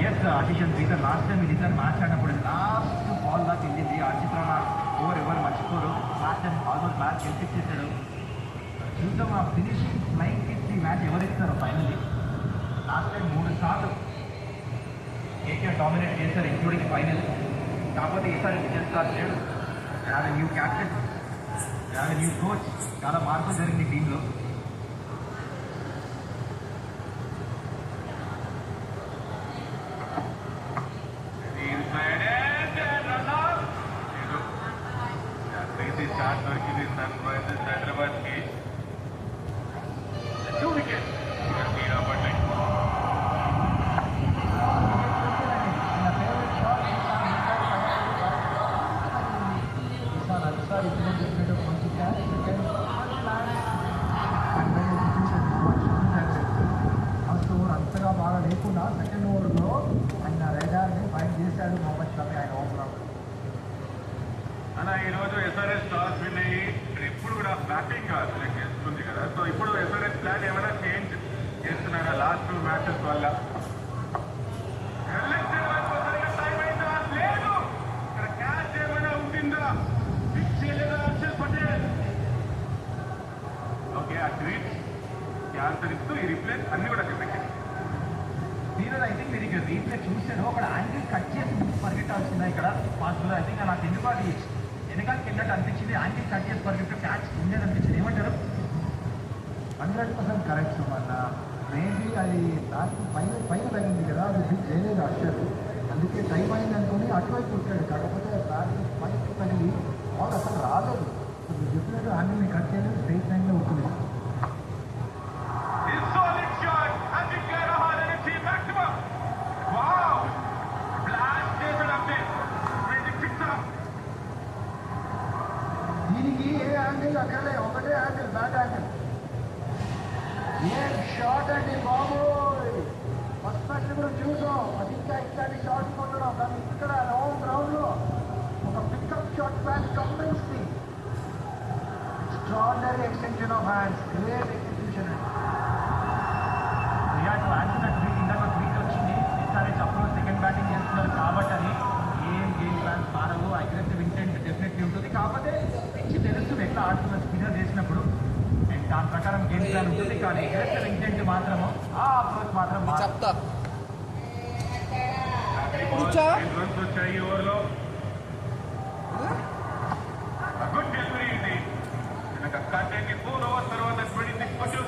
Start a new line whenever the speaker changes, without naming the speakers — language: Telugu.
ప్లేయర్స్ అడిషన్స్ ఈసారి లాస్ట్ టైం ఈసారి మ్యాచ్ ఆడినప్పుడు లాస్ట్ బాల్ దాకా వెళ్ళింది. ఆ చిత్రాన ఓవర్ ఎవరు మర్చిపోరు. లాస్ట్ టైం ఆల్మోస్ట్ మ్యాచ్ గెలిపించేసాడు. చూద్దాం ఆ ఫినిషింగ్ ఫ్లైంగ్ కిక్స్ ఈ మ్యాచ్ ఎవరిస్తారు ఫైనల్లీ. లాస్ట్ టైం 3 సార్లు కేకేఆర్ డామినేట్ చేశారు ఇంక్లూడింగ్ ఫైనల్. కాకపోతే ఈసారి విజయ్ స్టార్ లేడు. న్యూ క్యాప్టెన్, న్యూ కోచ్, చాలా మార్పులు జరిగింది టీంలో.
चार दొరికింది సన్రైజర్స్ హైదరాబాద్ కి 2 వికెట్స్ రాబట్టి
అంతగా బాగా లేకుండా సెకండ్ ఓవర్లో ఆయన రైడర్ని ఫైట్ చేశాడు మొహమ్మద్ షమి. ఆయన ఓవర్
అలా ఈరోజు ఎస్ఆర్ఎస్ టాస్ విన్ అయ్యి ఇప్పుడు కూడా బ్యాటింగ్ సెలెక్ట్ చేస్తుంది కదా. సో ఇప్పుడు ఎస్ఆర్ఎస్ ప్లాన్ ఏమైనా చేంజ్ చేస్తున్నారా లాస్ట్ 2 మ్యాచెస్ వల్ల? లేదు ఇక్కడ క్యాచ్ ఏమైనా ఉంటుందా? ఫిక్స్ చేయలేదా హర్షల్ పటేల్? ఓకే ఆ ట్వీట్ ఆన్సర్ ఇస్తూ ఈ రిప్లై అన్ని కూడా చెప్పండి.
దీనిలో ఐ థింక్ మీరు ఇక్కడ రీప్లే చూశాను. అక్కడ యాంగిల్ కట్ చేసి పరిగెట్టాల్సిందా ఇక్కడ ఫాస్ట్గా? ఐ థింక్ నాకు ఎందుకు అది వెనకాలకి వెళ్ళినట్టు అనిపించింది. యాంగిల్ కట్ చేసి పరిగెట్టు క్యాచ్ ఉండేది అనిపించింది. ఏమంటారు? 100% కరెక్ట్ సుమన్న. మేబీ అది దానికి పైన తగ్గింది కదా, అది ఫిక్స్ చేయలేదు అక్షర్. అందుకే టైం అయింది అనుకుని అటువైపు వచ్చాడు. కాకపోతే దానికి పైకి తగిలి బాల్ అసలు రాలేదు. మీరు చెప్పినట్టు యాంగిల్ని కట్ చేయలేదు, స్ట్రైట్ లైన్లో ఉంటుంది. దీనికి ఏ యాంగిల్ అక్కర్లే, ఒకటే యాంగిల్, బ్యాట్ యాంగిల్. ఏం షాట్ అండి బాబు! ఫస్ట్ మ్యాచ్ కూడా చూసాం. అది ఇంకా ఇట్లాంటి షాట్ కొట్టడం, కానీ ఇక్కడ హోమ్ గ్రౌండ్లో ఒక పికప్ షాట్ బ్యాట్ కంపెన్స్ని extraordinary extension of hands, great execution. ఇందాక ట్వీట్ వచ్చింది, ఎస్ఆర్ఎస్ అప్పుడు సెకండ్ బ్యాటింగ్ చేస్తున్నారు కాబట్టి అని ఏం గేమ్ ప్లాన్స్ మారవు. అగ్రెసివ్ ఇంటెంట్ డెఫినెట్లీ ఉంటుంది. కాకపోతే పిచ్చి తెలుస్తుంది ఎట్లా ఆడుతున్న స్పిన్నర్ చేసినప్పుడు, అండ్ దాని ప్రకారం గేమ్ ప్లాన్ ఉంటుంది. కానీ అగ్రెసివ్ ఇంటెంట్ మాత్రము ఆ అప్రోచ్ మాత్రం
చెప్తా
రన్స్ వచ్చాయి ఓవర్లో. గుడ్ డెలివరీ ఇది. కట్ 4 ఓవర్స్ తర్వాత 26 పట్టు